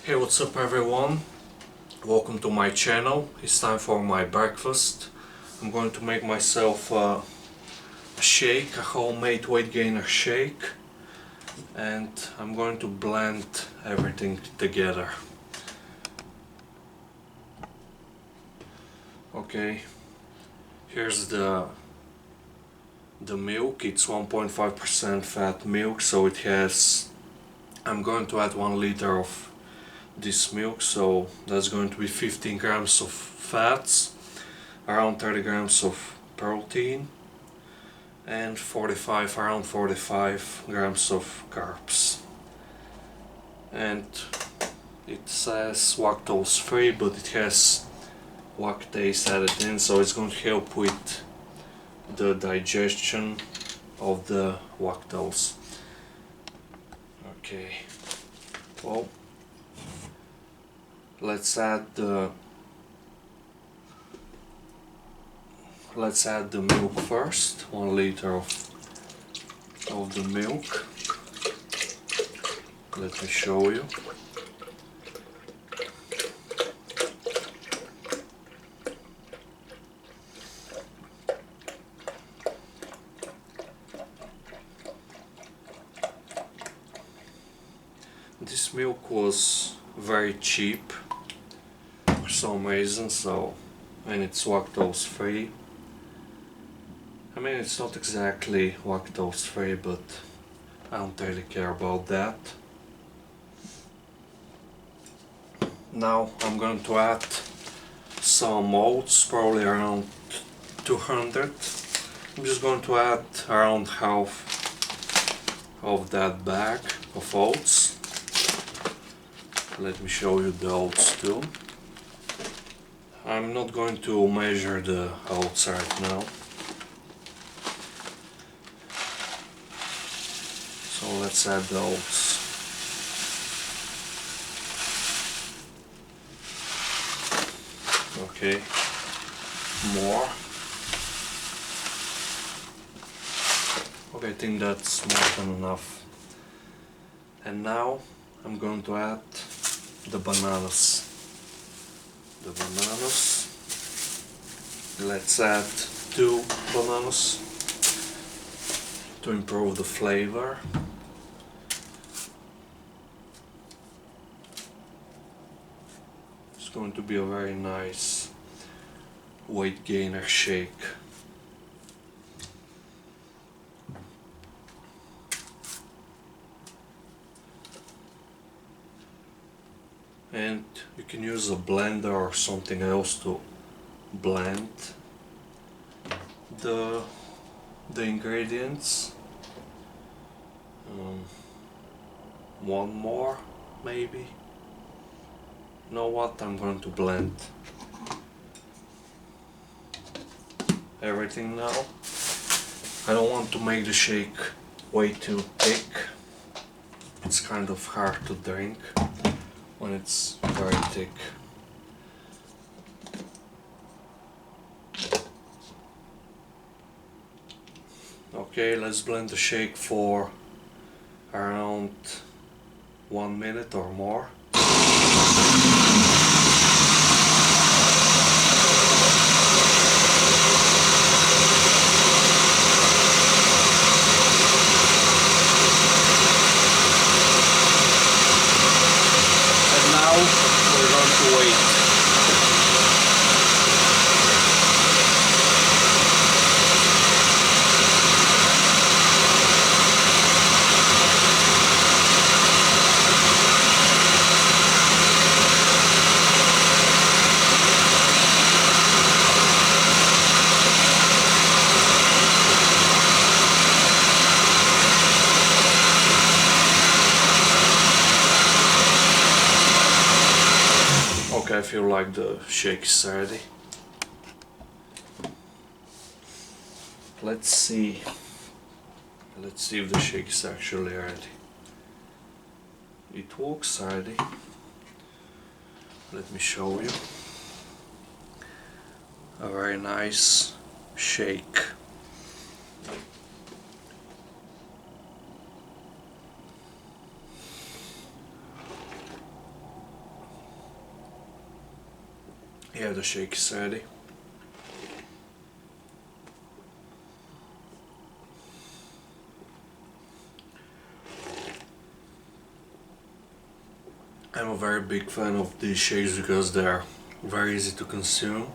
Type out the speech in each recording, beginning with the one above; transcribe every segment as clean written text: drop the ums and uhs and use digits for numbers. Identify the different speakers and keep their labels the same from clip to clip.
Speaker 1: Hey, what's up everyone? Welcome to my channel. It's time for my breakfast. I'm going to make myself a shake, a homemade weight gainer shake, and I'm going to blend everything together. Okay, here's the milk. It's 1.5% fat milk, so it has, I'm going to add 1 liter of this milk, so that's going to be 15 grams of fats, around 30 grams of protein, and around 45 grams of carbs. And it says lactose free, but it has lactase added in, so it's going to help with the digestion of the lactose. Okay, well, let's add the milk first. 1 liter of the milk. Let me show you. This milk was very cheap for some reason, and it's lactose free. I mean, it's not exactly lactose free, but I don't really care about that. Now I'm going to add some oats, probably around 200. I'm just going to add around half of that bag of oats. Let me show you the oats too. I'm not going to measure the oats right now. So let's add the oats. Okay, more. Okay, I think that's more than enough. And now I'm going to add the bananas. Let's add 2 bananas to improve the flavor. It's going to be a very nice weight gainer shake. And you can use a blender or something else to blend the ingredients. One more, maybe. You know what? I'm going to blend everything now. I don't want to make the shake way too thick. It's kind of hard to drink when it's very thick. Okay, let's blend the shake for around 1 minute or more. We're going to wait. Okay, I feel like the shake is ready. Let's see if the shake is actually ready. It looks ready. Let me show you. A very nice shake. Yeah, the shake is ready. I'm a very big fan of these shakes because they're very easy to consume.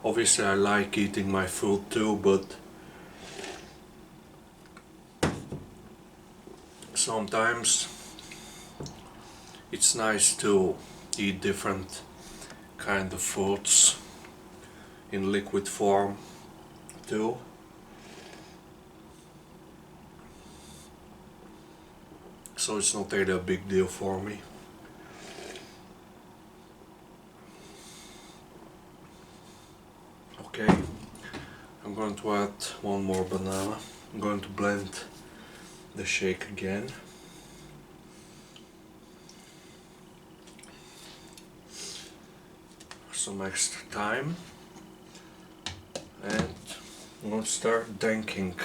Speaker 1: Obviously I like eating my food too, but sometimes it's nice to eat different kind of foods in liquid form too. So it's not really a big deal for me. Okay, I'm going to add one more banana. I'm going to blend the shake again. Some extra time. And I'm going to start dunking.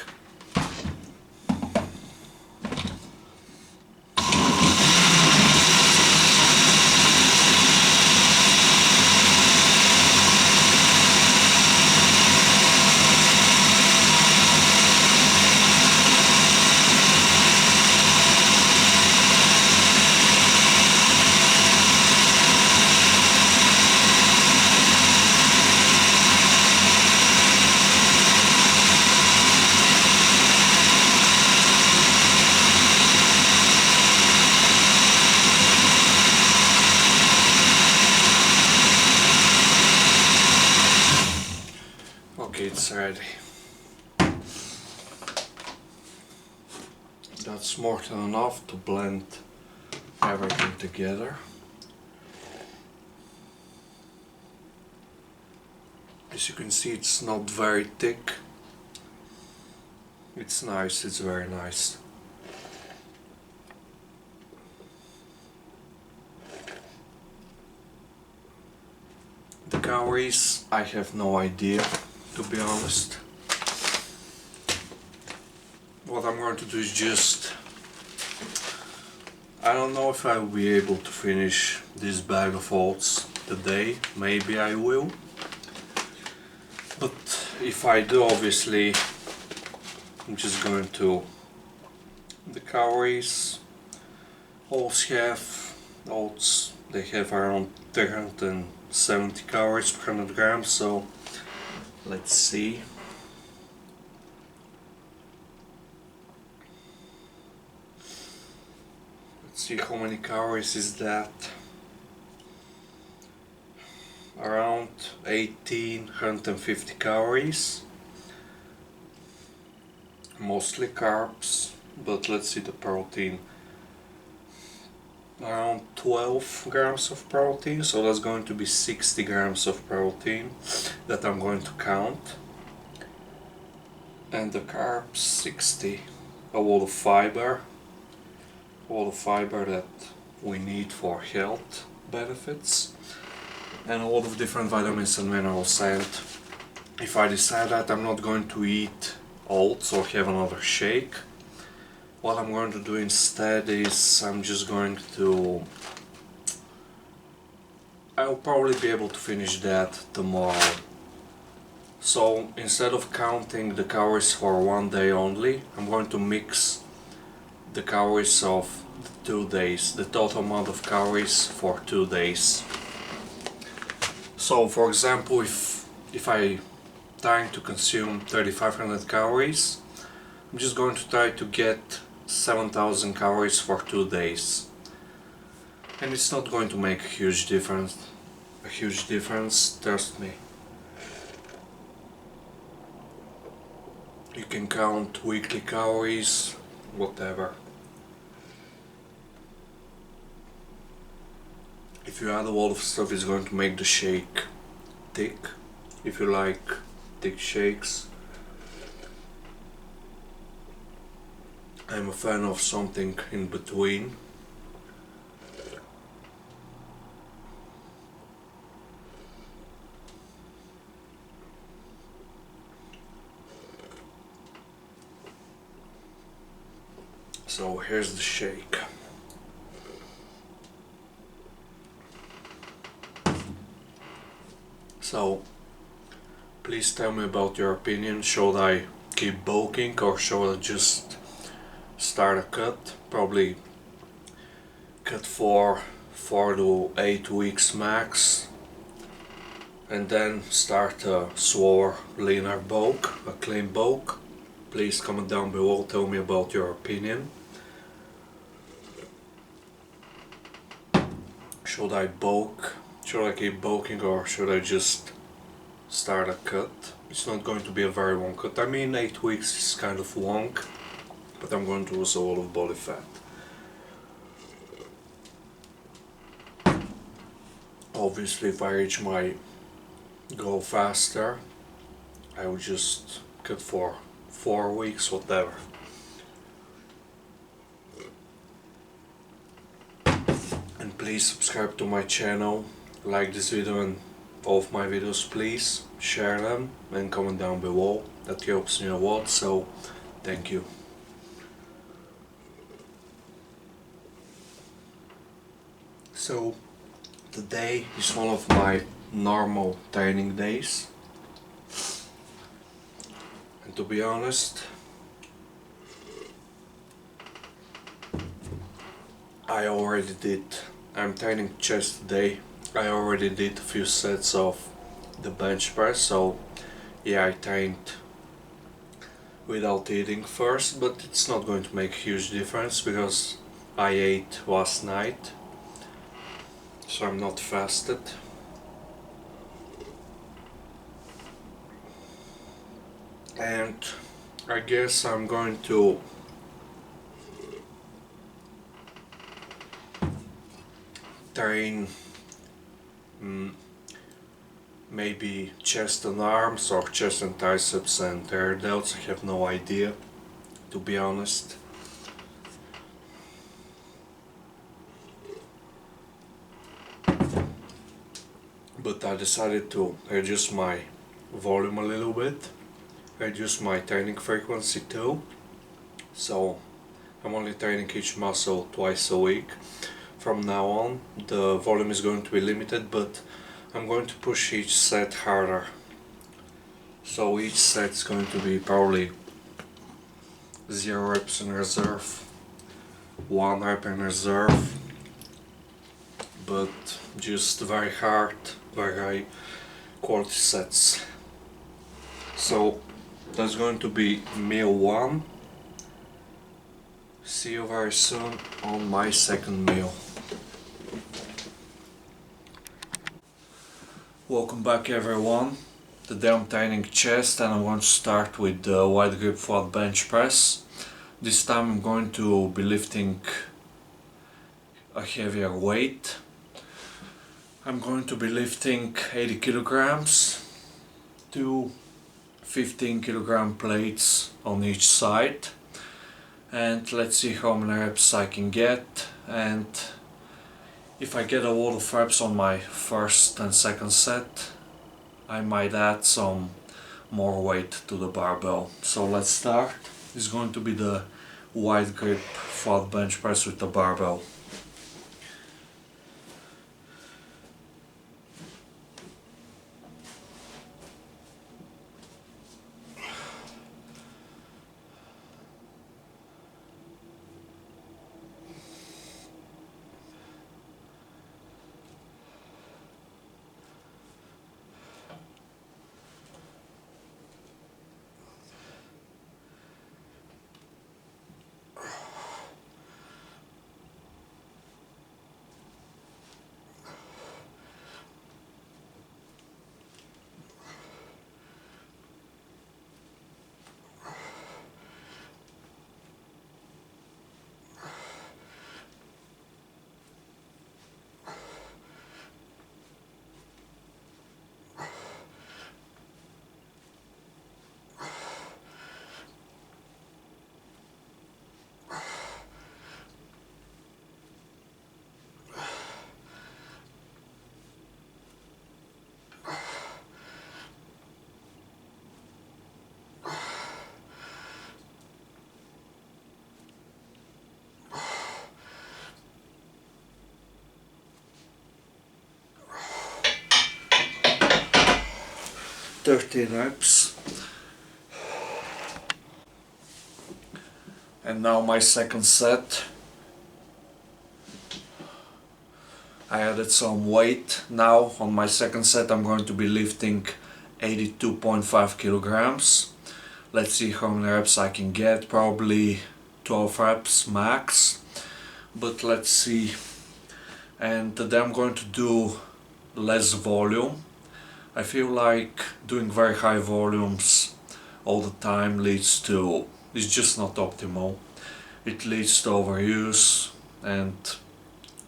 Speaker 1: Okay, it's ready. That's more than enough to blend everything together. As you can see, it's not very thick. It's nice, it's very nice. The calories, I have no idea, to be honest. What I'm going to do is just... I don't know if I will be able to finish this bag of oats today. Maybe I will. But if I do, obviously, I'm just going to... The calories, oats, they have around 370 calories per 100 grams, so let's see. Let's see how many calories is that. Around 1850 calories. Mostly carbs, but let's see the protein. Around 12 grams of protein, so that's going to be 60 grams of protein that I'm going to count. And the carbs, 60. A lot of fiber. All the fiber that we need for health benefits, and a lot of different vitamins and minerals. And if I decide that I'm not going to eat oats or have another shake, what I'm going to do instead is I'm just going to... I'll probably be able to finish that tomorrow. So instead of counting the calories for one day only, I'm going to mix the calories of the 2 days, the total amount of calories for 2 days. So for example, if I trying to consume 3500 calories, I'm just going to try to get 7000 calories for 2 days. And it's not going to make a huge difference, trust me. You can count weekly calories, whatever. If you add a lot of stuff, it's going to make the shake thick, if you like thick shakes. I'm a fan of something in between. So here's the shake. So please tell me about your opinion. Should I keep bulking or should I just start a cut? Probably cut for 4 to 8 weeks max, and then start a slower, leaner bulk, a clean bulk. Please comment down below, tell me about your opinion. Should I bulk? Should I keep bulking or should I just start a cut? It's not going to be a very long cut. I mean, 8 weeks is kind of long, but I'm going to lose a lot of body fat. Obviously, if I reach my goal faster, I will just cut for 4 weeks, whatever. And please subscribe to my channel, like this video and all of my videos, please share them and comment down below. That helps me a lot, so thank you. So today is one of my normal training days, and to be honest, I'm training chest today. I already did a few sets of the bench press, so yeah, I trained without eating first, but it's not going to make a huge difference because I ate last night, so I'm not fasted. And I guess I'm going to train maybe chest and arms or chest and triceps and air delts. I have no idea, to be honest. But I decided to reduce my volume a little bit, reduce my training frequency too. So I'm only training each muscle twice a week. From now on, the volume is going to be limited, but I'm going to push each set harder. So each set is going to be probably 0 reps in reserve, 1 rep in reserve, but just very hard, very high quality sets. So that's going to be meal 1. See you very soon on my second meal. Welcome back everyone. Today I'm training chest and I'm going to start with the wide grip flat bench press. This time I'm going to be lifting a heavier weight. I'm going to be lifting 80 kilograms, 2 15 kilogram plates on each side, and let's see how many reps I can get, and if I get a lot of reps on my first and second set, I might add some more weight to the barbell. So let's start. This is going to be the wide grip flat bench press with the barbell. 13 reps. And now my second set. I added some weight. Now on my second set I'm going to be lifting 82.5 kilograms. Let's see how many reps I can get, probably 12 reps max, but let's see. And today I'm going to do less volume. I feel like doing very high volumes all the time it's just not optimal. It leads to overuse and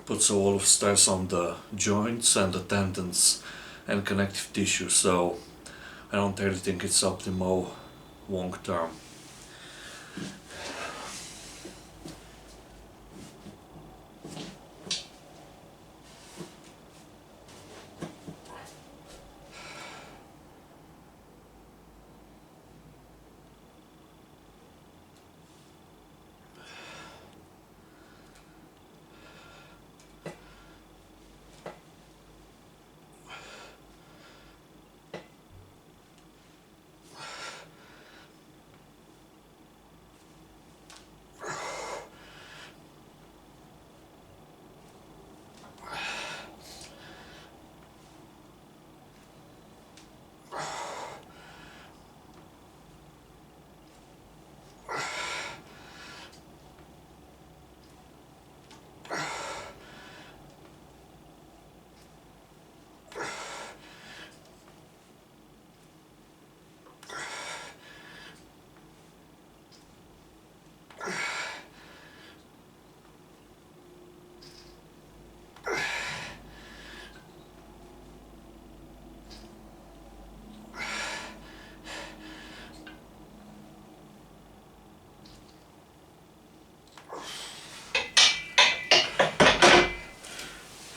Speaker 1: puts a lot of stress on the joints and the tendons and connective tissue, so I don't really think it's optimal long term.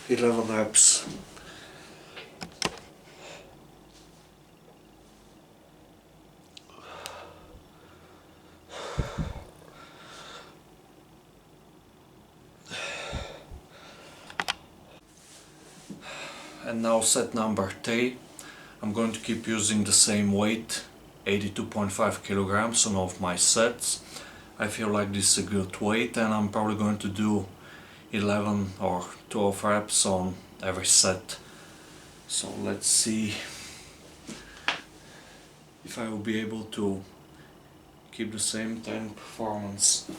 Speaker 1: Eleven reps. And now set number 3. I'm going to keep using the same weight, 82.5 kilograms on all of my sets. I feel like this is a good weight, and I'm probably going to do 11 or 12 reps on every set. So let's see if I will be able to keep the same training performance.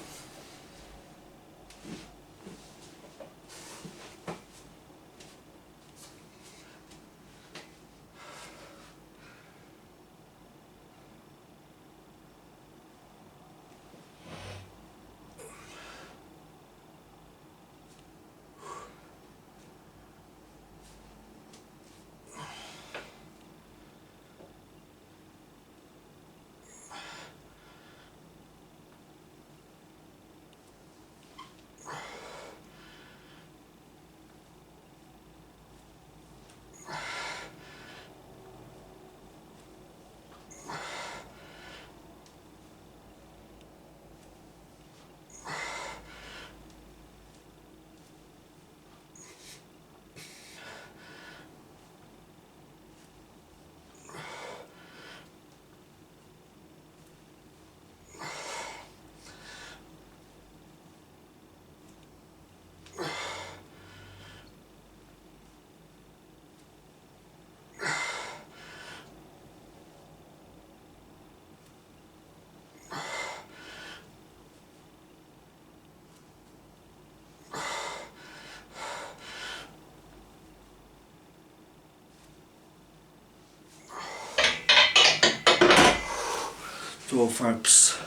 Speaker 1: Reps.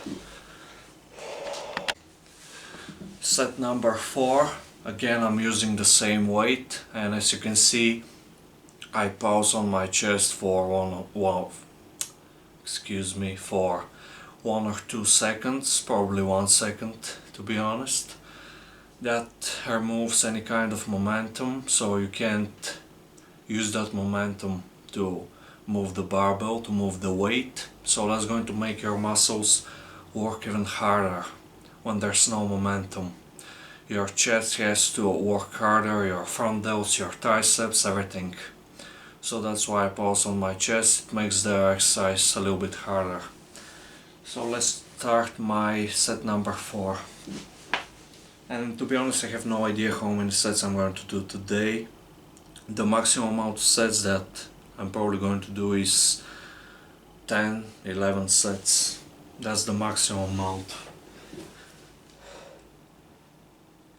Speaker 1: Set number 4. Again I'm using the same weight, and as you can see I pause on my chest for for 1 or 2 seconds, probably 1 second to be honest. That removes any kind of momentum, so you can't use that momentum to move the barbell, to move the weight. So that's going to make your muscles work even harder when there's no momentum. Your chest has to work harder, your front delts, your triceps, everything. so that's why I pause on my chest. It makes the exercise a little bit harder. So let's start my set number 4. And to be honest, I have no idea how many sets I'm going to do today. The maximum amount of sets that I'm probably going to do is 10, 11 sets. That's the maximum amount.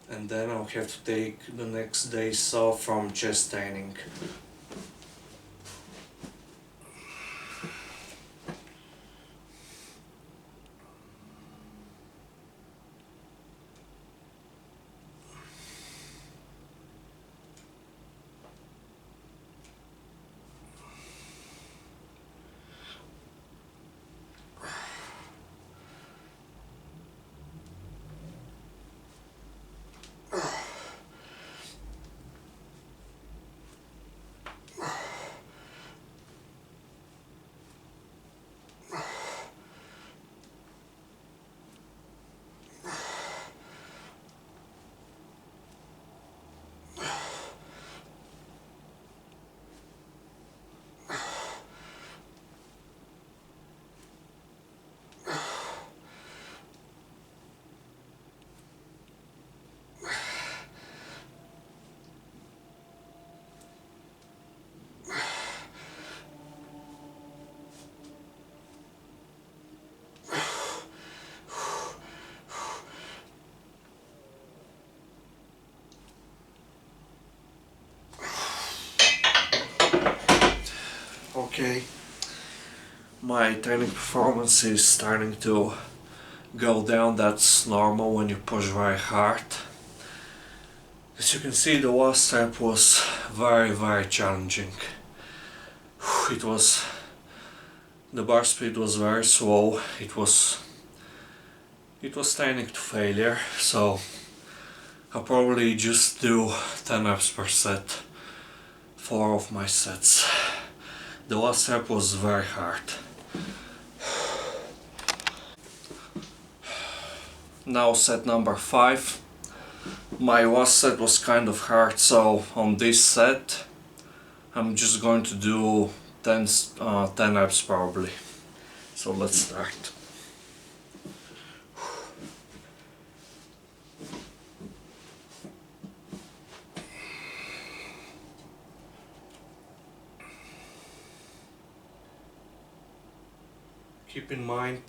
Speaker 1: And then I'll have to take the next days off from chest training. Okay, my training performance is starting to go down. That's normal when you push very hard. As you can see, the last step was very challenging. It was, the bar speed was very slow. It was training to failure, so I'll probably just do 10 reps per set, 4 of my sets. The last step was very hard. Now set number 5. My last set was kind of hard, so on this set I'm just going to do 10 reps probably. So let's start. Keep in mind,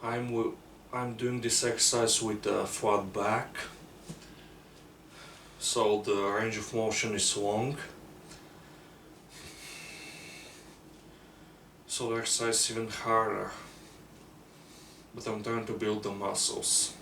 Speaker 1: I'm doing this exercise with a flat back, so the range of motion is long. So the exercise is even harder, but I'm trying to build the muscles.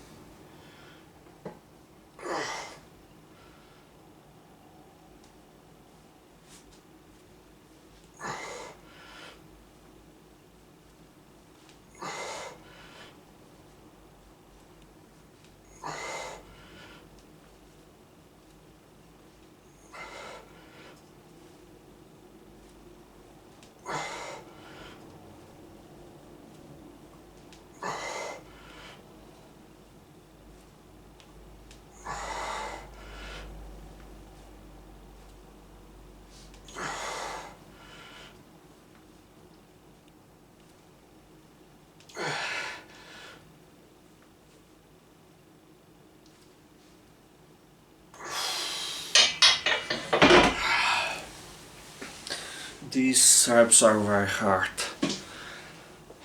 Speaker 1: These reps are very hard,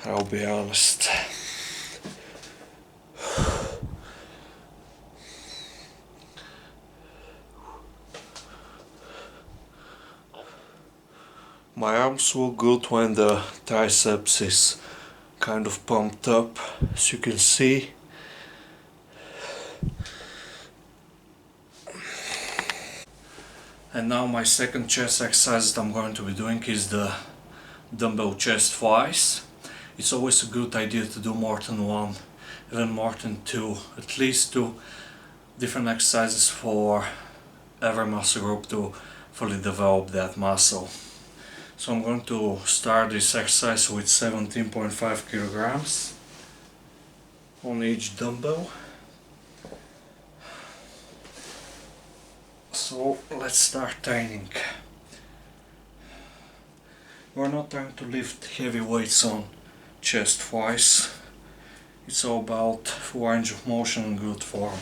Speaker 1: I'll be honest. My arms look good when the triceps is kind of pumped up, as you can see. And now my second chest exercise that I'm going to be doing is the dumbbell chest flies. It's always a good idea to do more than one, even more than 2, at least 2 different exercises for every muscle group to fully develop that muscle. So I'm going to start this exercise with 17.5 kilograms on each dumbbell. So let's start training. We're not trying to lift heavy weights on chest twice. It's all about range of motion and good form.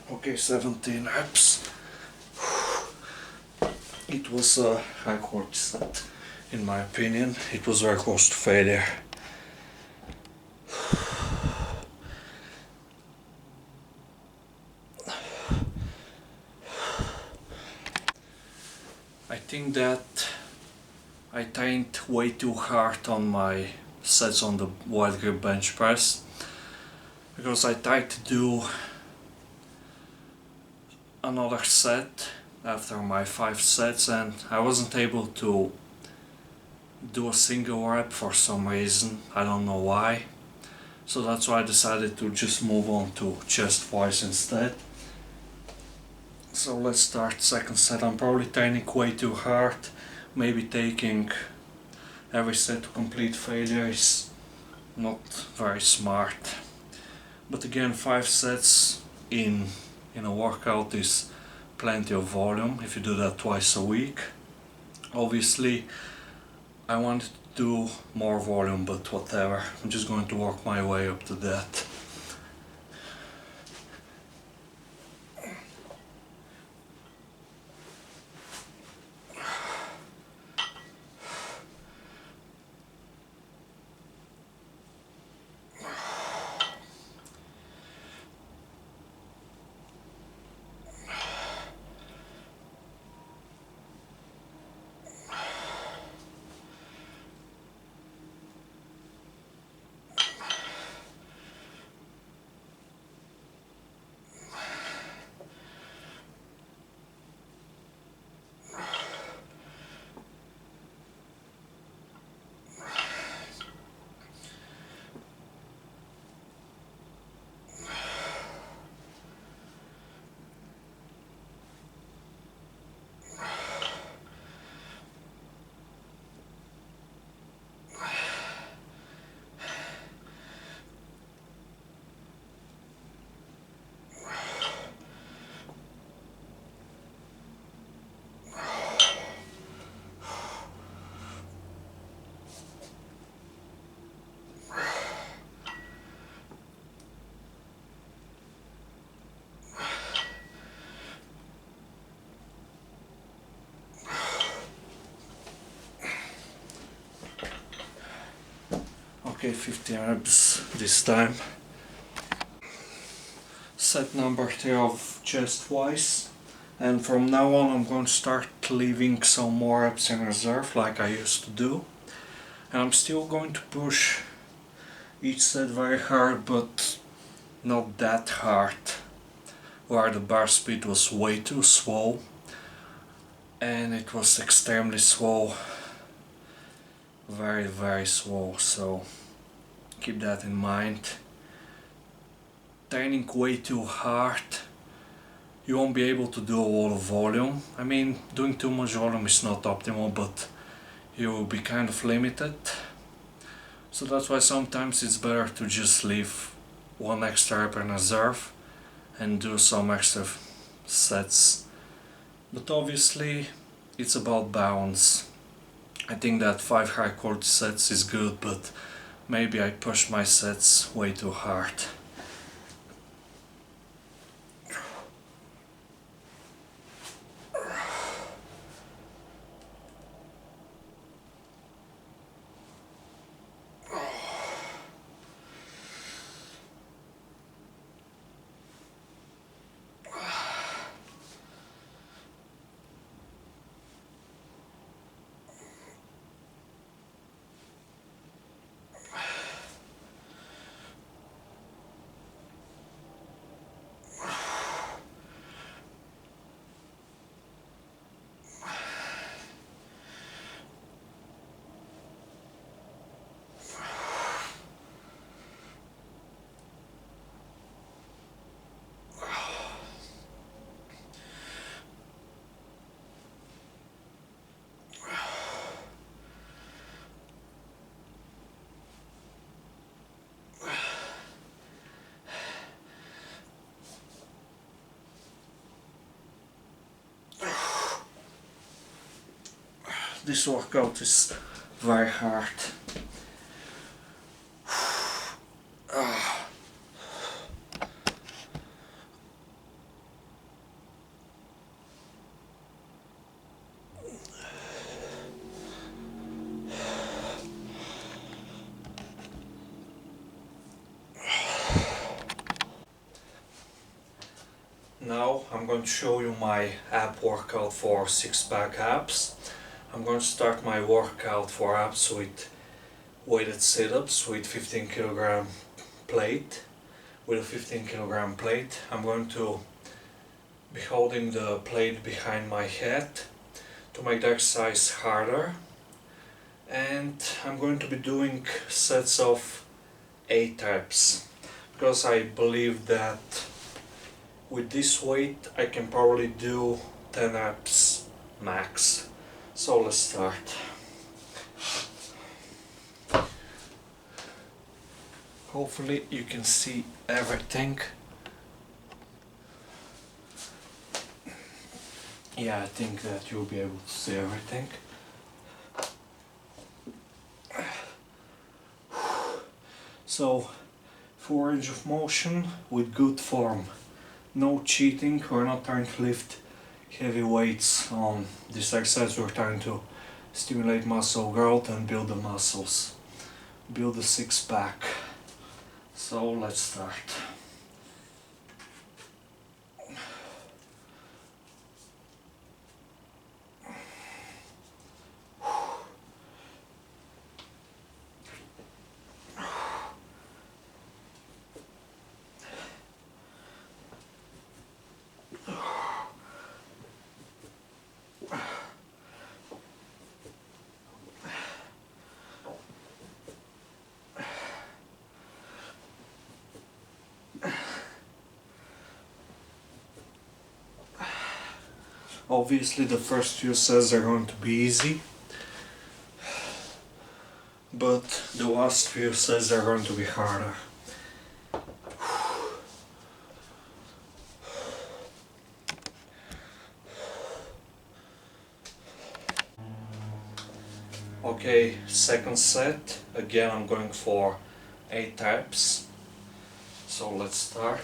Speaker 1: Okay, 17 reps. It was a high quality set, in my opinion. It was very close to failure. I think that I trained way too hard on my sets on the wide grip bench press, because I tried to do another set after my 5 sets and I wasn't able to do a single rep for some reason. I don't know why. So that's why I decided to just move on to chest twice instead. So let's start second set. I'm probably training way too hard. Maybe taking every set to complete failure is not very smart. But again, 5 sets in a workout is plenty of volume if you do that twice a week. Obviously I wanted to do more volume, but whatever, I'm just going to work my way up to that. Okay, 50 reps this time. Set number 3 of chest twice. And from now on I'm going to start leaving some more reps in reserve like I used to do. And I'm still going to push each set very hard, but not that hard, where the bar speed was way too slow. And it was extremely slow. Very, very slow, so keep that in mind. Training way too hard, you won't be able to do a lot of volume. I mean, doing too much volume is not optimal, but you will be kind of limited. So that's why sometimes it's better to just leave one extra rep in reserve and do some extra sets. But obviously it's about balance. I think that 5 high quality sets is good, but maybe I push my sets way too hard. This workout is very hard. Now I'm going to show you my ab workout for 6-pack abs. I'm going to start my workout for abs with weighted sit-ups with 15 kilogram plate. With a 15 kilogram plate, I'm going to be holding the plate behind my head to make the exercise harder. And I'm going to be doing sets of 8 reps because I believe that with this weight I can probably do 10 reps max. So let's start. Hopefully you can see everything. Yeah, I think that you'll be able to see everything. So, full range of motion with good form. No cheating, we're not trying to lift heavy weights on this exercise, we're trying to stimulate muscle growth and build the muscles. Build the 6-pack. So let's start. Obviously the first few sets are going to be easy, but the last few sets are going to be harder. Okay, second set, again I'm going for 8 reps, so let's start.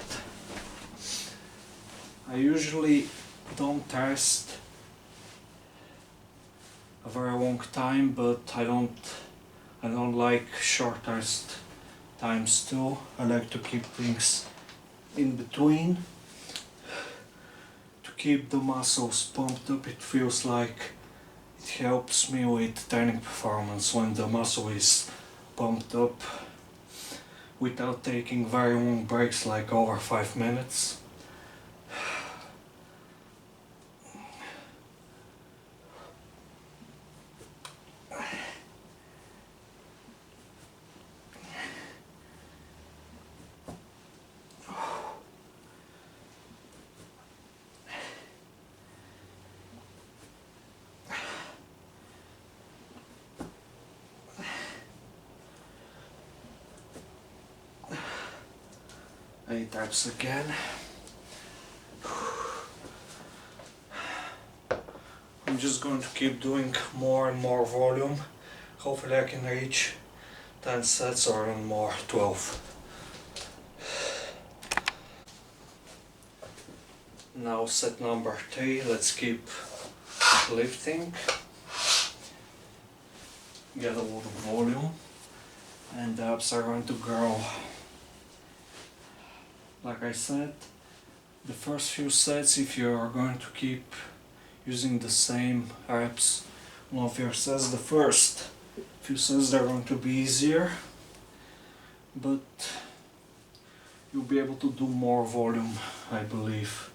Speaker 1: I usually don't test a very long time, but I don't like short test times too. I like to keep things in between to keep the muscles pumped up. It feels like it helps me with training performance when the muscle is pumped up without taking very long breaks like over 5 minutes. Eight reps again. I'm just going to keep doing more and more volume. Hopefully I can reach 10 sets or even more, 12. Now set number 3, let's keep lifting. Get a lot of volume and the abs are going to grow. Like I said, the first few sets, if you are going to keep using the same reps on of your sets, the first few sets are going to be easier, but you'll be able to do more volume, I believe.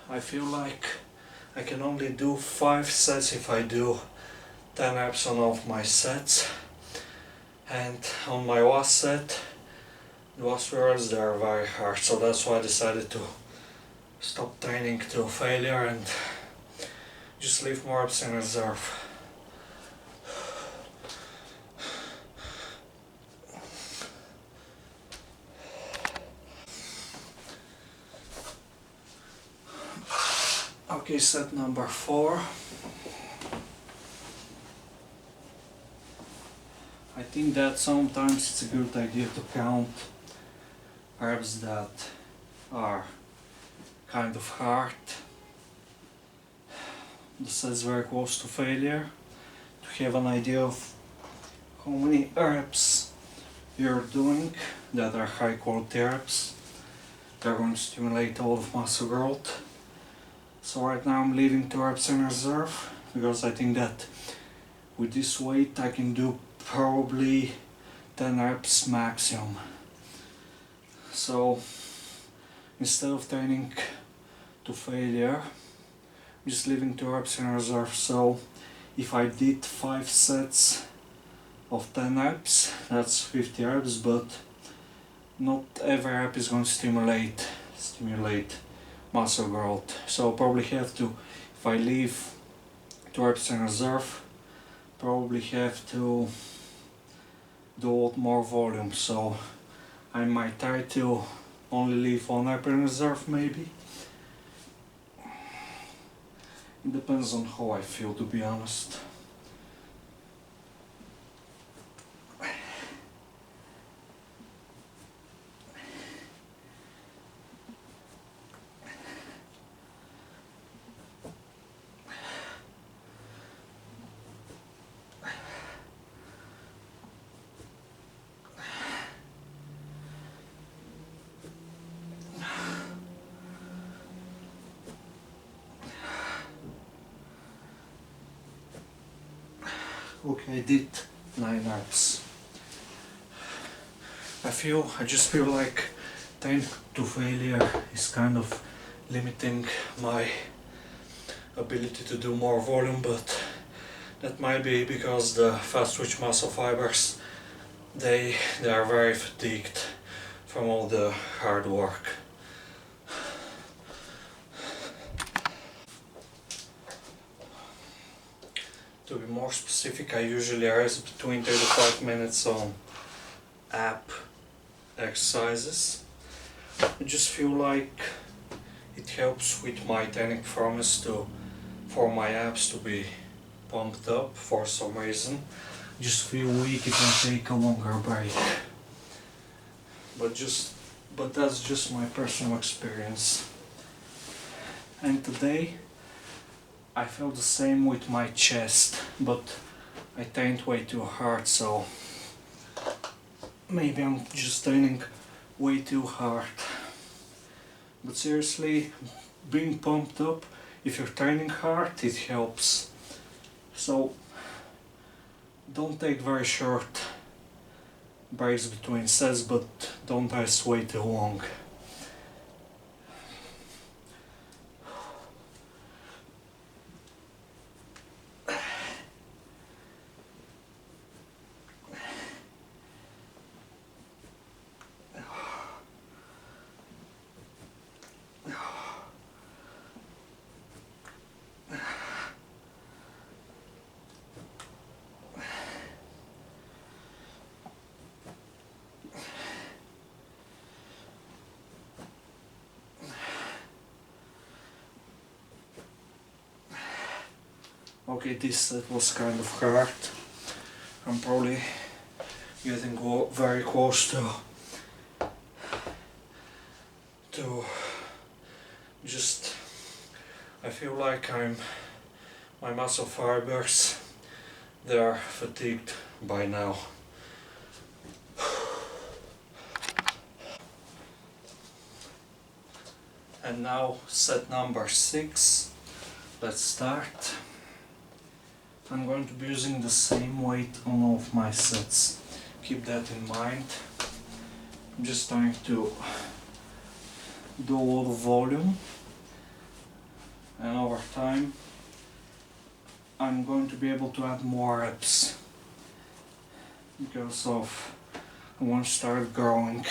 Speaker 1: I feel like I can only do 5 sets if I do 10 reps on all of my sets, and on my last set, the last few reps, they are very hard, so that's why I decided to stop training to failure and just leave more reps in reserve. Okay, set number 4. I think that sometimes it's a good idea to count reps that are kind of hard. The set's very close to failure, to have an idea of how many reps you're doing that are high quality reps. They're going to stimulate a lot of muscle growth. So right now I'm leaving 2 reps in reserve, because I think that with this weight I can do probably 10 reps maximum. So instead of training to failure, I'm just leaving 2 reps in reserve. So if I did 5 sets of 10 reps, that's 50 reps, but not every rep is going to stimulate muscle growth. So I'll probably have to, if I leave 2 reps in reserve, probably have to do a lot more volume. So I might try to only leave 1 rep in reserve maybe. It depends on how I feel, to be honest. Okay, I did 9 reps. I just feel like training to failure is kind of limiting my ability to do more volume, but that might be because the fast twitch muscle fibers, they are very fatigued from all the hard work. To be more specific, I usually rest between 3 to 5 minutes on ab exercises. I just feel like it helps with my training performance for my abs to be pumped up for some reason. I just feel weak if I take a longer break. But that's just my personal experience. And today I felt the same with my chest, but I trained way too hard, so maybe I'm just training way too hard. But seriously, being pumped up, if you're training hard, it helps. So don't take very short breaks between sets, but don't rest way too long. Okay, this set was kind of hard. I'm probably getting very close to just, I feel like my muscle fibers, they are fatigued by now. And now set number 6, let's start. I'm going to be using the same weight on all of my sets. Keep that in mind. I'm just trying to do a lot of volume, and over time I'm going to be able to add more reps because of I want to start growing.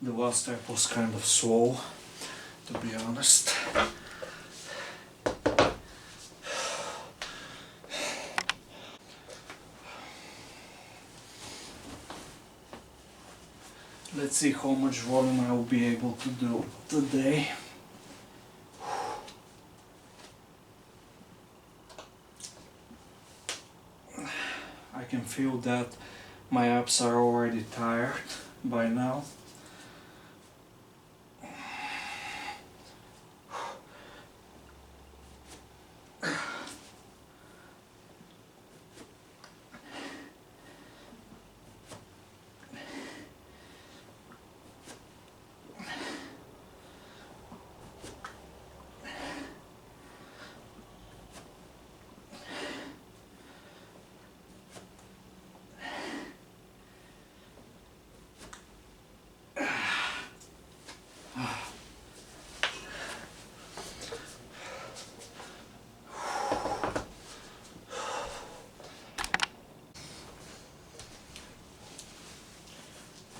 Speaker 1: The last step was kind of slow, to be honest. Let's see how much volume I will be able to do today. I can feel that my abs are already tired by now.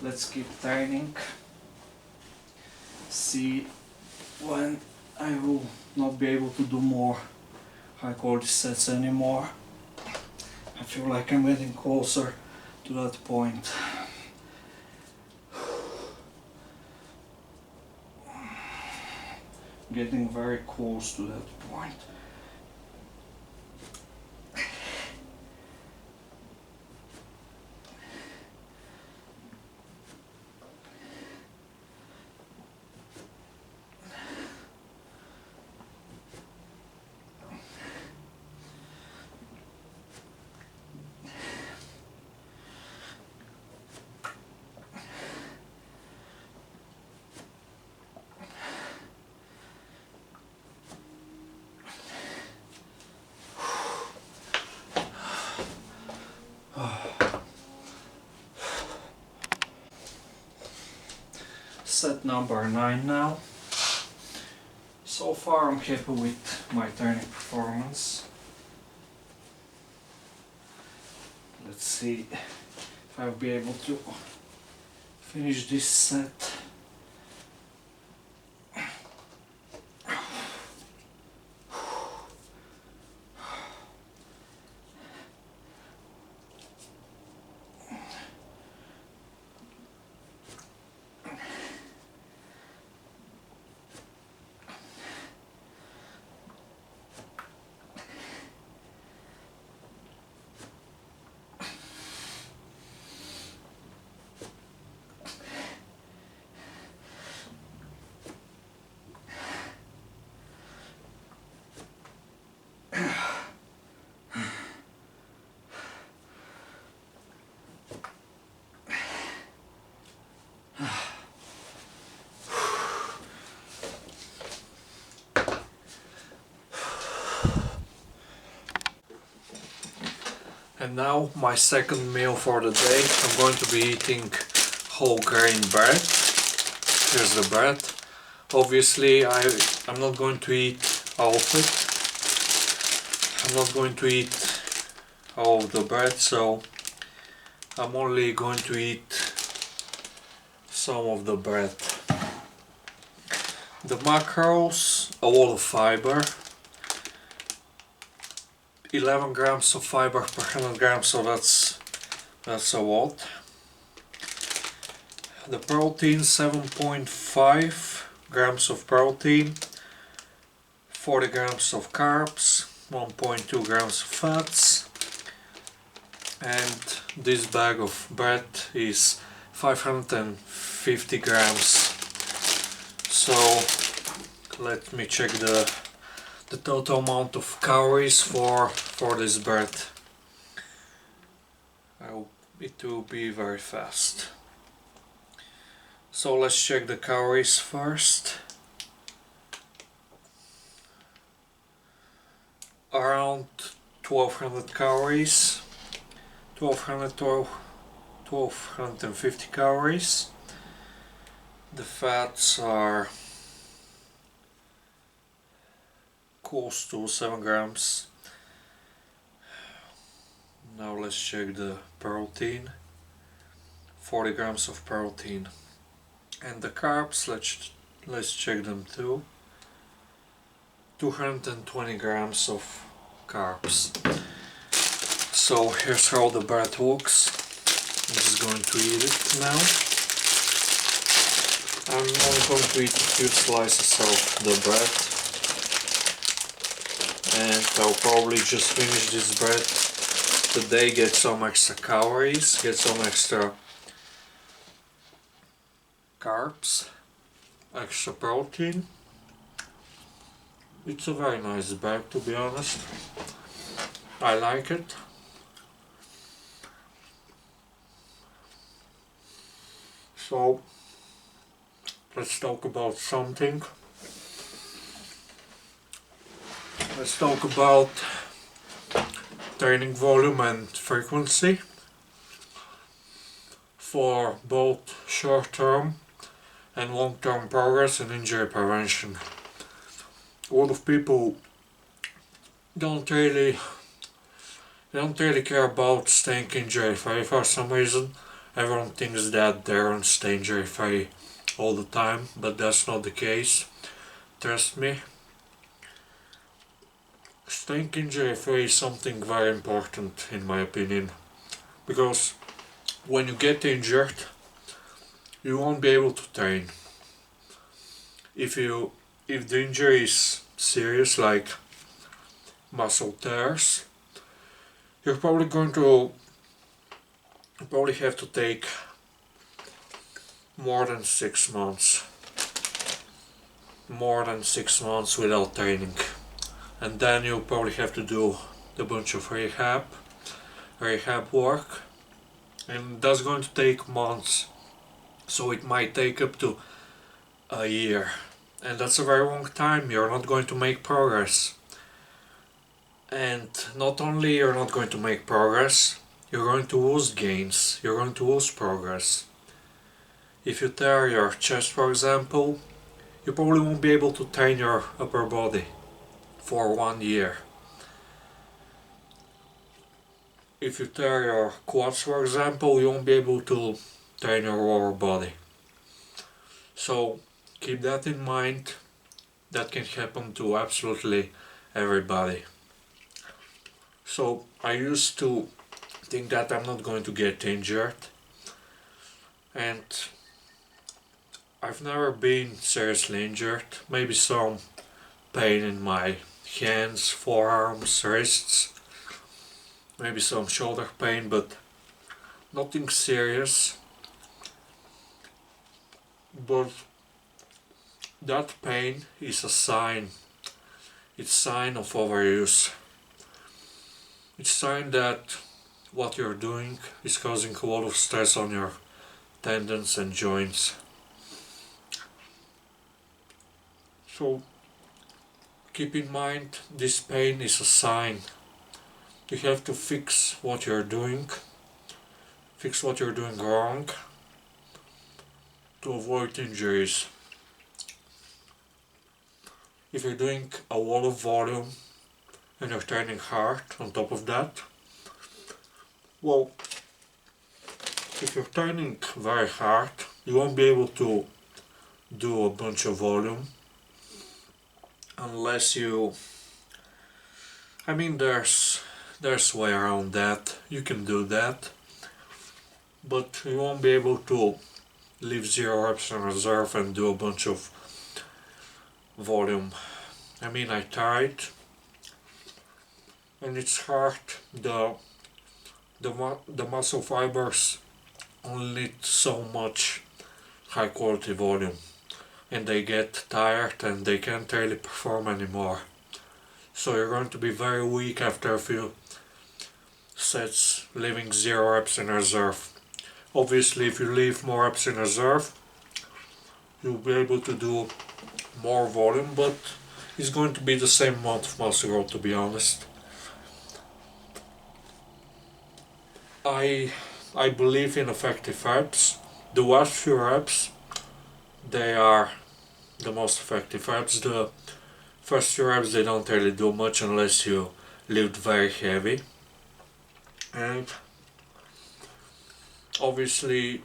Speaker 1: Let's keep training. See when I will not be able to do more high quality sets anymore. I feel like I'm getting closer to that point. Getting very close to that point. Set number 9 now. So far I'm happy with my training performance. Let's see if I'll be able to finish this set. And now my second meal for the day. I'm going to be eating whole grain bread. Here's the bread. Obviously I'm not going to eat all of it. I'm not going to eat all of the bread, so I'm only going to eat some of the bread. The macros, a lot of fiber. 11 grams of fiber per 100 grams, so that's a lot. The protein, 7.5 grams of protein, 40 grams of carbs, 1.2 grams of fats, and this bag of bread is 550 grams. So let me check the total amount of calories for this bread. It will be very fast. So let's check the calories first. Around 1200 calories, 1250 calories. The fats are close to 7 grams. Now let's check the protein. 40 grams of protein. And the carbs, let's check them too. 220 grams of carbs. So here's how the bread looks. I'm just going to eat it now. I'm only going to eat a few slices of the bread. And I'll probably just finish this bread today, get some extra calories, get some extra carbs, extra protein. It's a very nice bread, to be honest. I like it. So let's talk about something. Let's talk about training volume and frequency for both short-term and long-term progress and injury prevention. A lot of people don't really care about staying injury-free for some reason. Everyone thinks that they're on stay injury-free all the time, but that's not the case. Trust me. Staying injury-free is something very important in my opinion, because when you get injured, you won't be able to train. If the injury is serious, like muscle tears, you're probably have to take more than 6 months without training. And then you'll probably have to do a bunch of rehab work, and that's going to take months, so it might take up to a year, and that's a very long time. You're not going to make progress, and not only you're not going to make progress, you're going to lose gains, you're going to lose progress. If you tear your chest, for example, you probably won't be able to train your upper body for 1 year. If you tear your quads, for example, you won't be able to train your lower body. So keep that in mind. That can happen to absolutely everybody. So I used to think that I'm not going to get injured, and I've never been seriously injured. Maybe some pain in my hands, forearms, wrists, maybe some shoulder pain, but nothing serious. But that pain is a sign. It's a sign of overuse. It's a sign that what you're doing is causing a lot of stress on your tendons and joints. So keep in mind, this pain is a sign. You have to fix what you're doing wrong to avoid injuries. If you're doing a lot of volume and you're training hard on top of that, well, if you're training very hard, you won't be able to do a bunch of volume unless you, I mean, there's way around that. You can do that, but you won't be able to leave 0 reps in reserve and do a bunch of volume. I mean, I tried, and it's hard. The muscle fibers only need so much high quality volume, and they get tired and they can't really perform anymore. So you're going to be very weak after a few sets, leaving 0 reps in reserve. Obviously, if you leave more reps in reserve, you'll be able to do more volume, but it's going to be the same amount of muscle growth, to be honest. I believe in effective reps. The last few reps, they are the most effective reps. The first few reps, they don't really do much unless you lift very heavy. And obviously,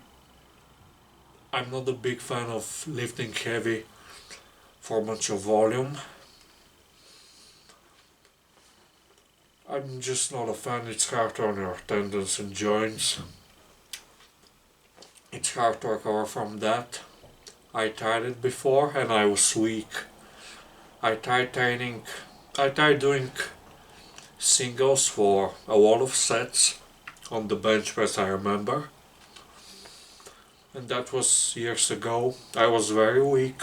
Speaker 1: I'm not a big fan of lifting heavy for a bunch of volume. I'm just not a fan. It's hard on your tendons and joints. It's hard to recover from that. I tried it before and I was weak. I tried doing singles for a lot of sets on the bench press, I remember. And that was years ago. I was very weak.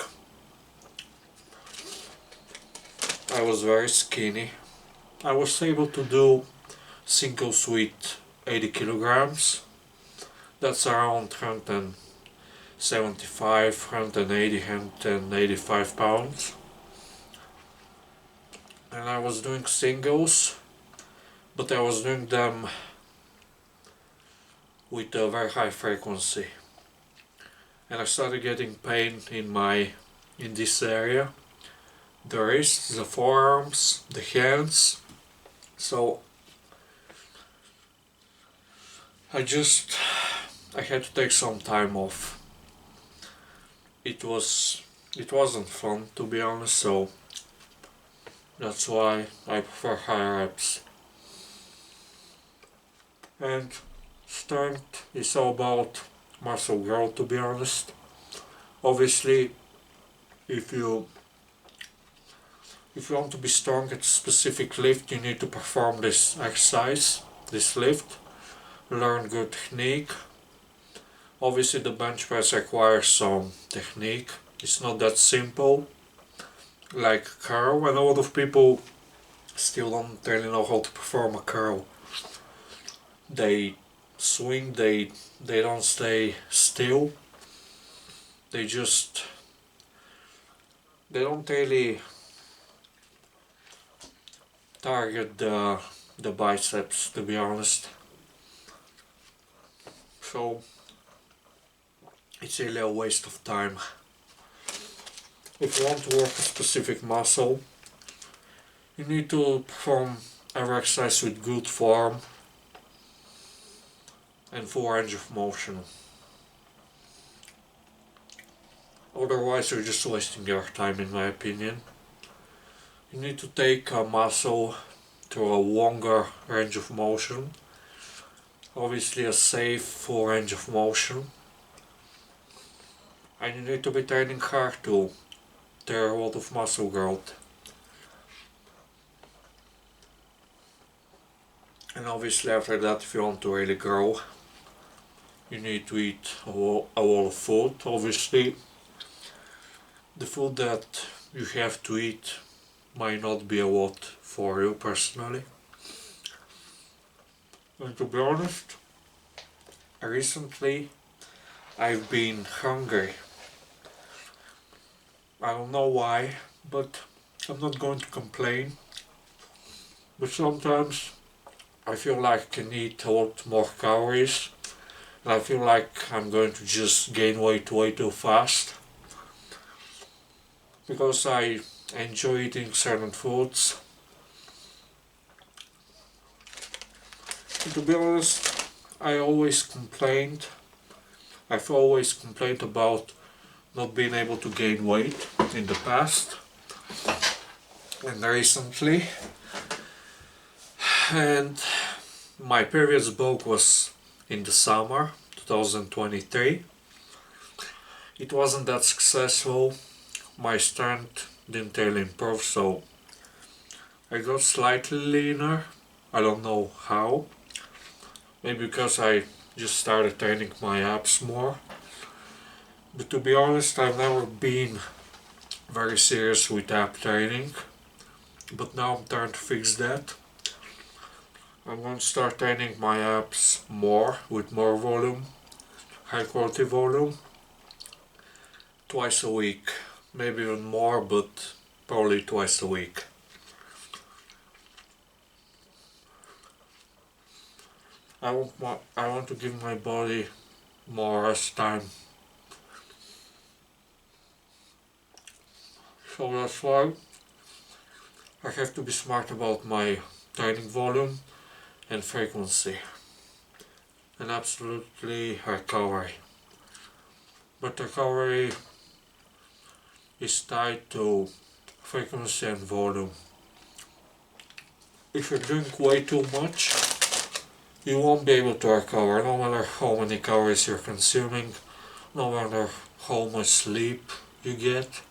Speaker 1: I was very skinny. I was able to do singles with 80 kilograms. That's around 175, 180, 185 pounds. And I was doing singles, but I was doing them with a very high frequency. And I started getting pain in this area, the wrists, the forearms, the hands. So I had to take some time off. It wasn't fun, to be honest, so that's why I prefer higher reps. And strength is all about muscle growth, to be honest. Obviously, if you want to be strong at a specific lift, you need to perform this exercise, this lift, learn good technique. Obviously the bench press requires some technique. It's not that simple like curl, and a lot of people still don't really know how to perform a curl. They swing, they don't stay still. They don't really target the biceps, to be honest. So it's really a waste of time. If you want to work a specific muscle, you need to perform every exercise with good form and full range of motion. Otherwise you're just wasting your time, in my opinion. You need to take a muscle to a longer range of motion. Obviously a safe full range of motion. And you need to be training hard to tear a lot of muscle growth. And obviously after that, if you want to really grow, you need to eat a lot of food. Obviously the food that you have to eat might not be a lot for you personally. And to be honest, recently I've been hungry. I don't know why, but I'm not going to complain. But sometimes I feel like I can eat a lot more calories, and I feel like I'm going to just gain weight way too fast because I enjoy eating certain foods. And to be honest, I've always complained about not being able to gain weight in the past and recently. And my previous bulk was in the summer 2023. It wasn't that successful. My strength didn't really improve, so I got slightly leaner. I don't know how. Maybe because I just started training my abs more. But to be honest, I've never been very serious with ab training. But now I'm trying to fix that. I'm going to start training my abs more with more volume, high quality volume, twice a week. Maybe even more, but probably twice a week. I want to give my body more rest time. So that's why I have to be smart about my training volume and frequency, and absolutely recovery. But recovery is tied to frequency and volume. If you drink way too much, you won't be able to recover, no matter how many calories you're consuming, no matter how much sleep you get.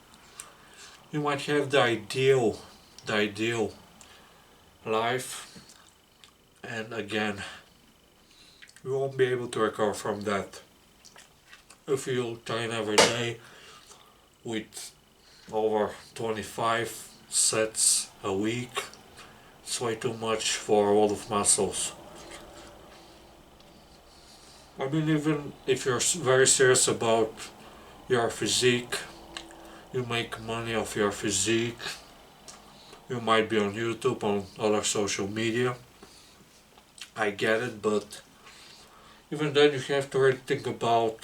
Speaker 1: You might have the ideal life, and again, you won't be able to recover from that. If you train every day with over 25 sets a week, it's way too much for a lot of muscles. I mean, even if you're very serious about your physique, you make money off your physique, you might be on YouTube, on other social media, I get it, but even then you have to really think about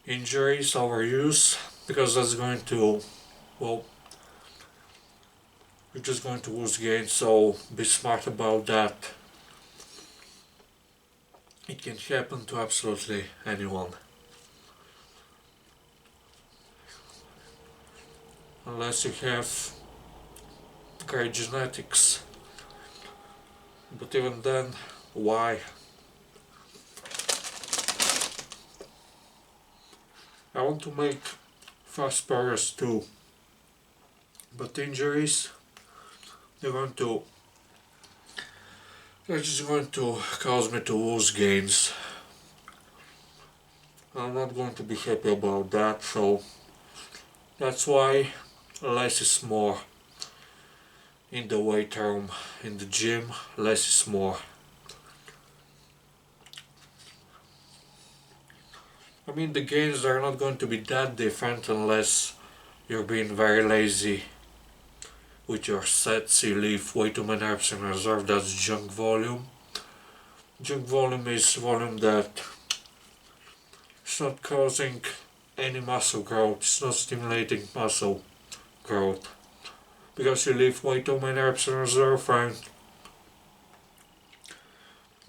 Speaker 1: injuries, overuse, because that's going to, well, you're just going to lose gain, so be smart about that. It can happen to absolutely anyone. Unless you have great genetics. But even then, why? I want to make fast progress too. But injuries, they're just going to cause me to lose gains. I'm not going to be happy about that, so that's why less is more. In the weight room, in the gym, less is more. I mean, the gains are not going to be that different unless you're being very lazy with your sets. You leave way too many reps in reserve. That's junk volume. Junk volume is volume that is not causing any muscle growth. It's not stimulating muscle growth because you leave way too many reps in reserve and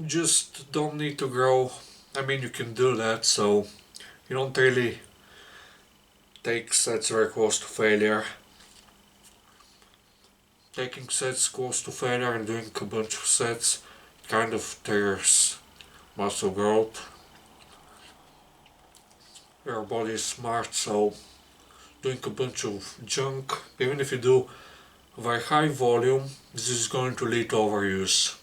Speaker 1: just don't need to grow. I mean, you can do that, so you don't really take sets very close to failure. Taking sets close to failure and doing a bunch of sets kind of triggers muscle growth. Your body is smart, so doing a bunch of junk, even if you do very high volume, this is going to lead to overuse.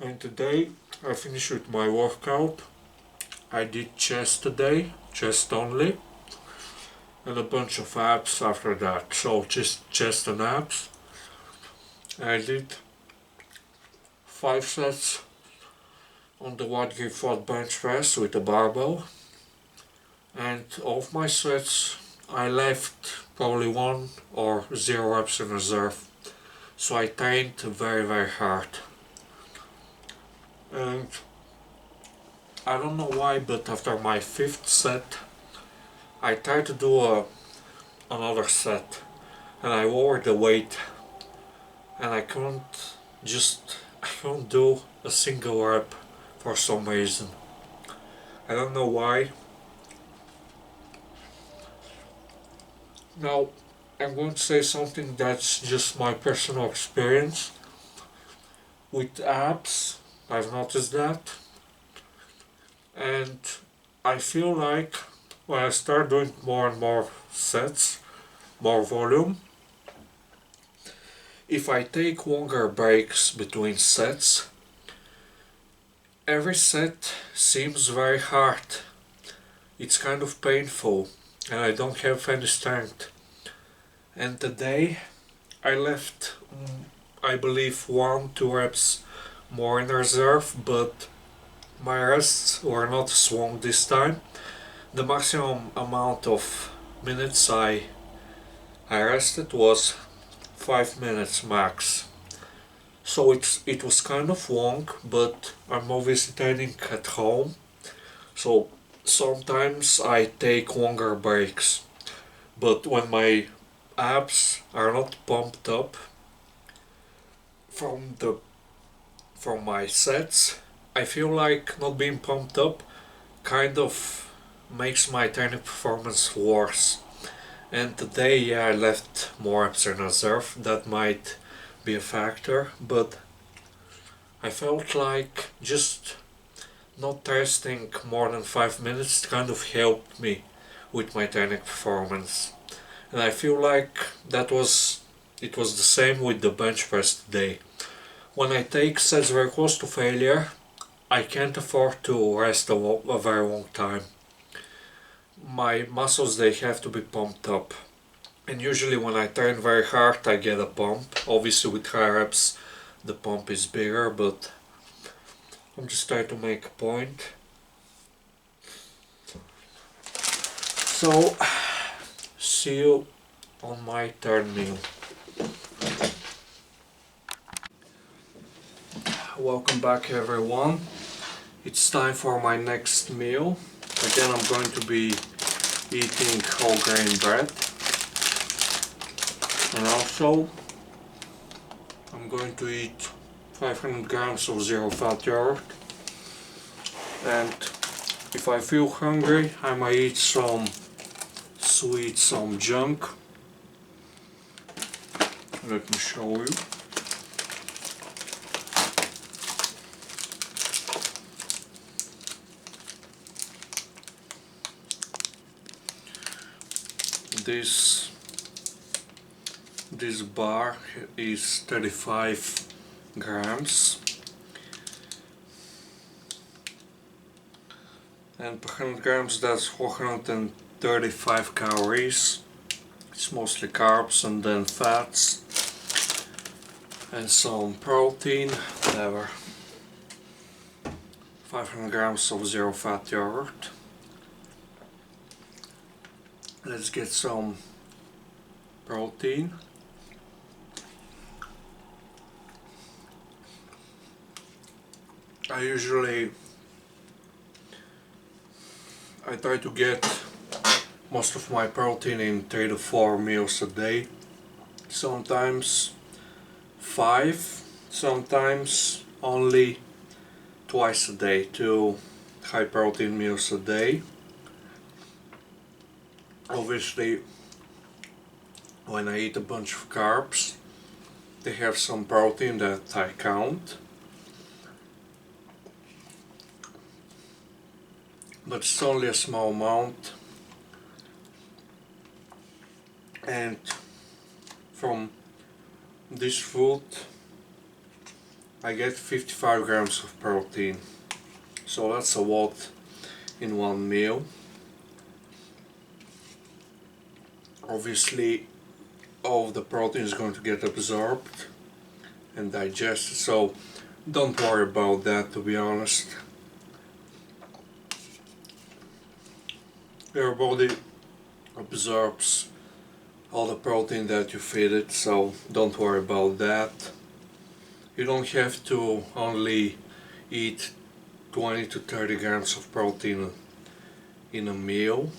Speaker 1: And today I finished with my workout. I did chest today, chest only, and a bunch of abs after that. So just chest and abs. I did 5 sets on the wide grip flat bench press with a barbell, and of my sets I left probably 1 or 0 reps in reserve. So I trained very hard. And I don't know why, but after my 5th set, I tried to do another set, and I lowered the weight, and I couldn't do a single rep for some reason. I don't know why. Now, I'm going to say something that's just my personal experience. With abs, I've noticed that. And I feel like when I start doing more and more sets, more volume, if I take longer breaks between sets, every set seems very hard. It's kind of painful and I don't have any strength. And today I left, I believe, 1-2 reps more in reserve, but my rests were not as long this time. The maximum amount of minutes I rested was 5 minutes max. So it was kind of long, but I'm obviously training at home, so sometimes I take longer breaks. But when my abs are not pumped up from my sets, I feel like not being pumped up kind of makes my training performance worse. And today, yeah, I left more reps in reserve. That might be a factor, but I felt like just not resting more than 5 minutes kind of helped me with my training performance. And I feel like it was the same with the bench press today. When I take sets very close to failure, I can't afford to rest a very long time. My muscles, they have to be pumped up. And usually when I train very hard, I get a pump. Obviously with high reps, the pump is bigger, but I'm just trying to make a point. So, see you on my third meal. Welcome back everyone. It's time for my next meal. Again, I'm going to be eating whole grain bread. And also, I'm going to eat 500 grams of zero fat yogurt. And if I feel hungry, I might eat some sweet, some junk. Let me show you. This bar is 35 grams, and per 100 grams that's 435 calories. It's mostly carbs and then fats and some protein, whatever. 500 grams of zero fat yogurt. Let's get some protein. I try to get most of my protein in 3 to 4 meals a day. Sometimes 5, sometimes only twice a day, 2 high protein meals a day. Obviously, when I eat a bunch of carbs, they have some protein that I count. But it's only a small amount. And from this food, I get 55 grams of protein. So that's a lot in one meal. Obviously, all of the protein is going to get absorbed and digested, so don't worry about that, to be honest. Your body absorbs all the protein that you feed it, so don't worry about that. You don't have to only eat 20 to 30 grams of protein in a meal.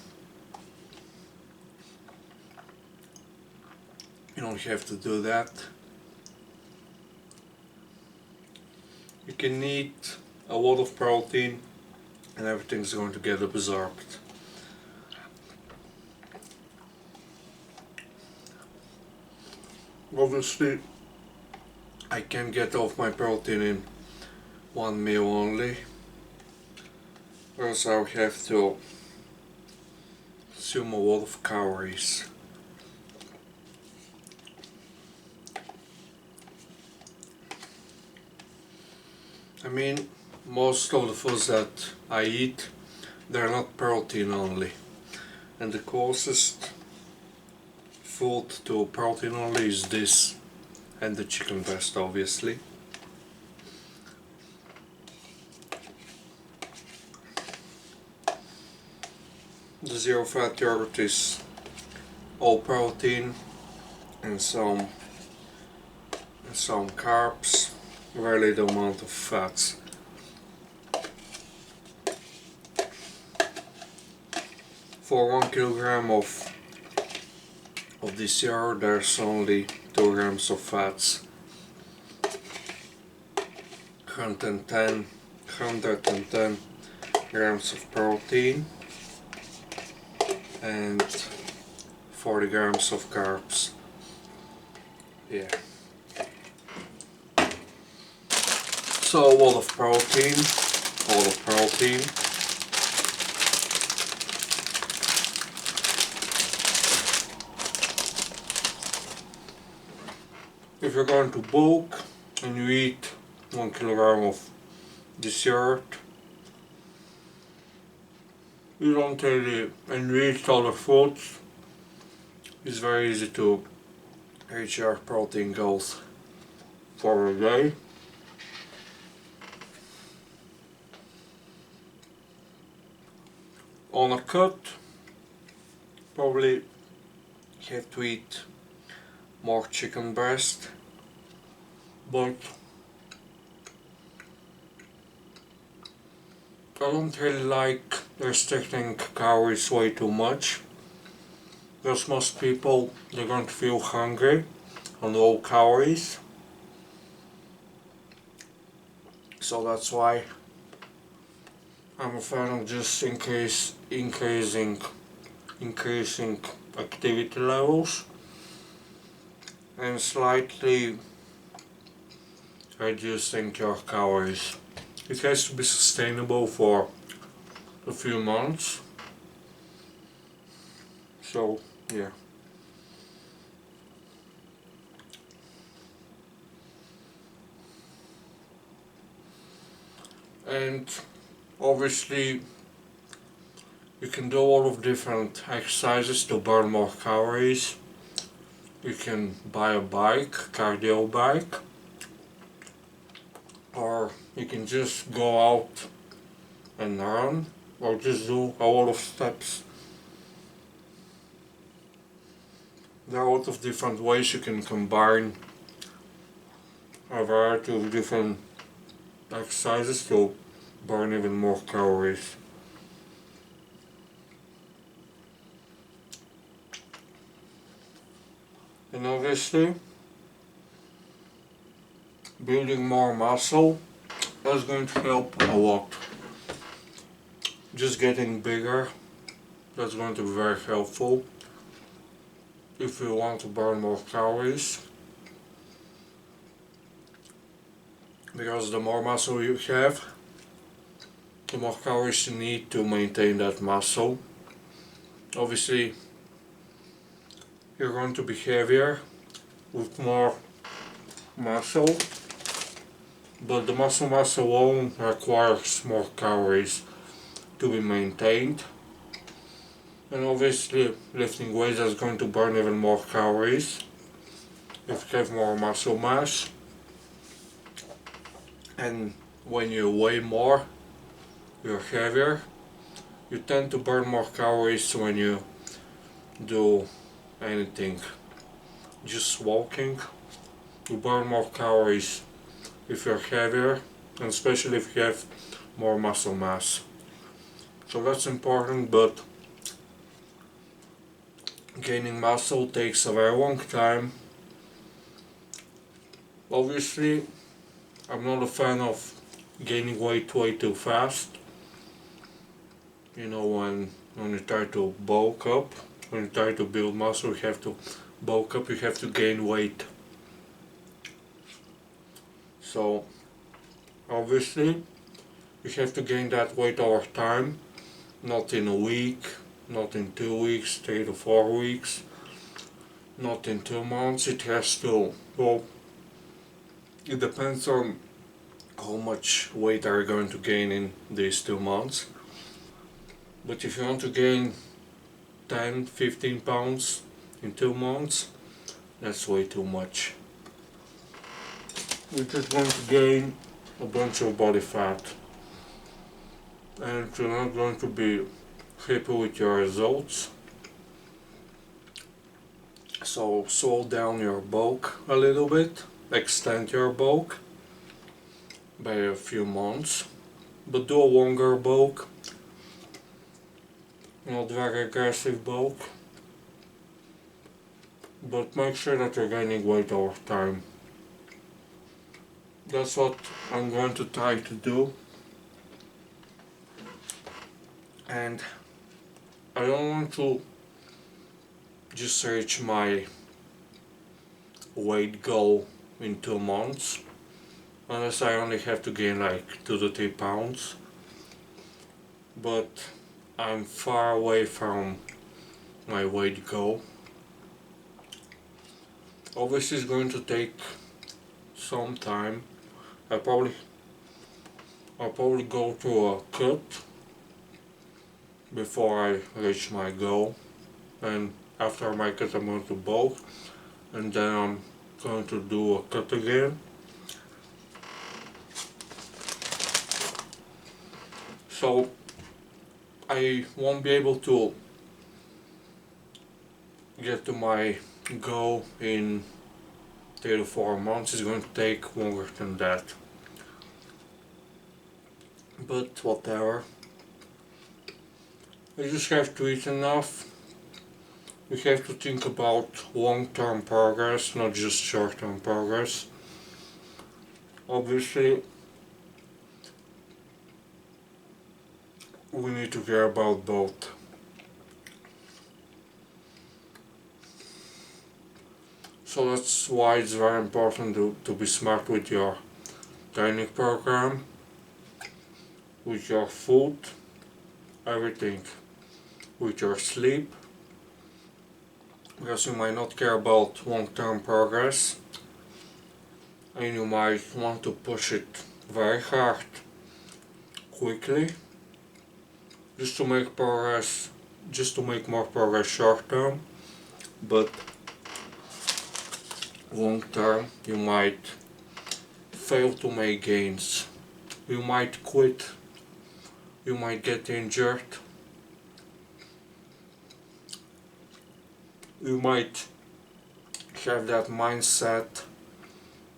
Speaker 1: You don't have to do that. You can eat a lot of protein and everything's going to get absorbed. Obviously, I can get off my protein in one meal only, or else I'll have to consume a lot of calories. I mean, most of the foods that I eat, they're not protein only, and the closest food to protein only is this, and the chicken breast, obviously. The zero fat yogurt is all protein and some carbs, very little amount of fats. For 1 kilogram of this yogurt, there's only 2 grams of fats. 110 grams of protein and 40 grams of carbs. Yeah. So a lot of protein, If you're going to bulk and you eat 1 kilogram of this yogurt, you don't really, and you eat other foods, it's very easy to reach your protein goals for a day. On a cut, probably have to eat more chicken breast, but I don't really like restricting calories way too much, because most people, they're going to feel hungry on low calories, so that's why I'm a fan of just increasing activity levels and slightly reducing your calories. It has to be sustainable for a few months. So yeah. And obviously you can do a lot of different exercises to burn more calories. You can buy a bike, cardio bike, or you can just go out and run, or just do a lot of steps. There are a lot of different ways you can combine a variety of different exercises to burn even more calories. And obviously, building more muscle, that's going to help a lot. Just getting bigger, that's going to be very helpful if you want to burn more calories, because the more muscle you have, the more calories you need to maintain that muscle. Obviously, you're going to be heavier with more muscle, but the muscle mass alone requires more calories to be maintained. And obviously, lifting weights is going to burn even more calories if you have more muscle mass. And when you weigh more, you're heavier, you tend to burn more calories when you do anything. Just walking, you burn more calories if you're heavier, and especially if you have more muscle mass. So that's important, but gaining muscle takes a very long time. Obviously, I'm not a fan of gaining weight way too fast. You know, when you try to bulk up, when you try to build muscle, you have to bulk up, you have to gain weight. So obviously you have to gain that weight over time, not in a week, not in 2 weeks, 3 to 4 weeks, not in 2 months. It has to, well, it depends on how much weight are you going to gain in these 2 months. But if you want to gain 10-15 pounds in 2 months, that's way too much. You're just going to gain a bunch of body fat, and you're not going to be happy with your results. So slow down your bulk a little bit, extend your bulk by a few months, but do a longer bulk, not very aggressive bulk, but make sure that you're gaining weight over time. That's what I'm going to try to do. And I don't want to just reach my weight goal in 2 months, unless I only have to gain like 2 to 3 pounds. But I'm far away from my weight goal. Obviously, it's going to take some time. I'll probably go through a cut before I reach my goal, and after my cut I'm going to bulk, and then I'm going to do a cut again. So I won't be able to get to my goal in 3 to 4 months. It's going to take longer than that. But whatever. We just have to eat enough. We have to think about long-term progress, not just short-term progress. Obviously, we need to care about both. So that's why it's very important to be smart with your training program, with your food, everything, with your sleep, because you might not care about long-term progress, and you might want to push it very hard quickly just to make progress, just to make more progress short term, but long term you might fail to make gains. You might quit, you might get injured, you might have that mindset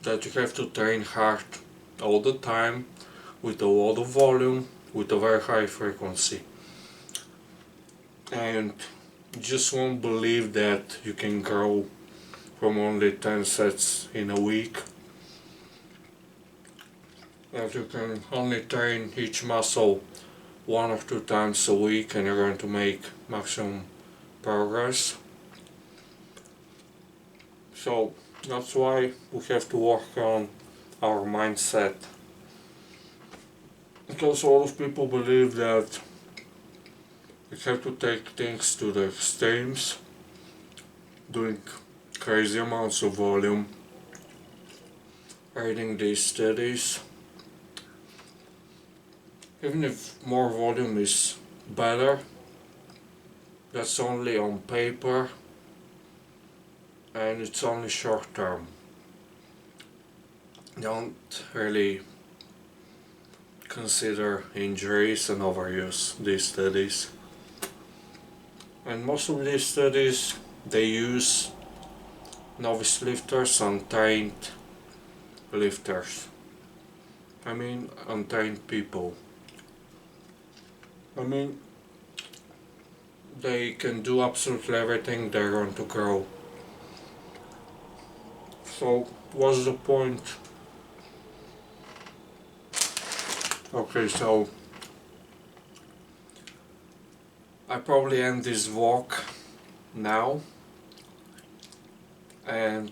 Speaker 1: that you have to train hard all the time with a lot of volume, with a very high frequency, and just won't believe that you can grow from only 10 sets in a week, that you can only train each muscle 1 or 2 times a week and you're going to make maximum progress. So that's why we have to work on our mindset, because a lot of people believe that you have to take things to the extremes, doing crazy amounts of volume, reading these studies. Even if more volume is better, that's only on paper and it's only short term. Don't really consider injuries and overuse these studies. And most of these studies they use novice lifters and trained lifters. I mean untrained people. I mean they can do absolutely everything they want to grow. So what's the point? Okay, so I probably end this vlog now, and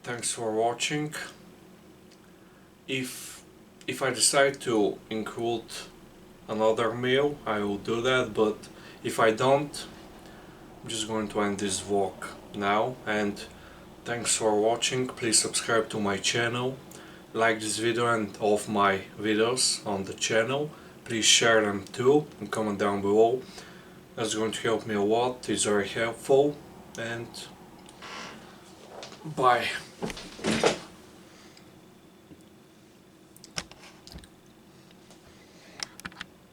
Speaker 1: thanks for watching. If I decide to include another meal, I will do that, but if I don't, I'm just going to end this vlog now, and thanks for watching. Please subscribe to my channel, like this video and all of my videos on the channel. Please share them too and comment down below. That's going to help me a lot, it's very helpful, and bye.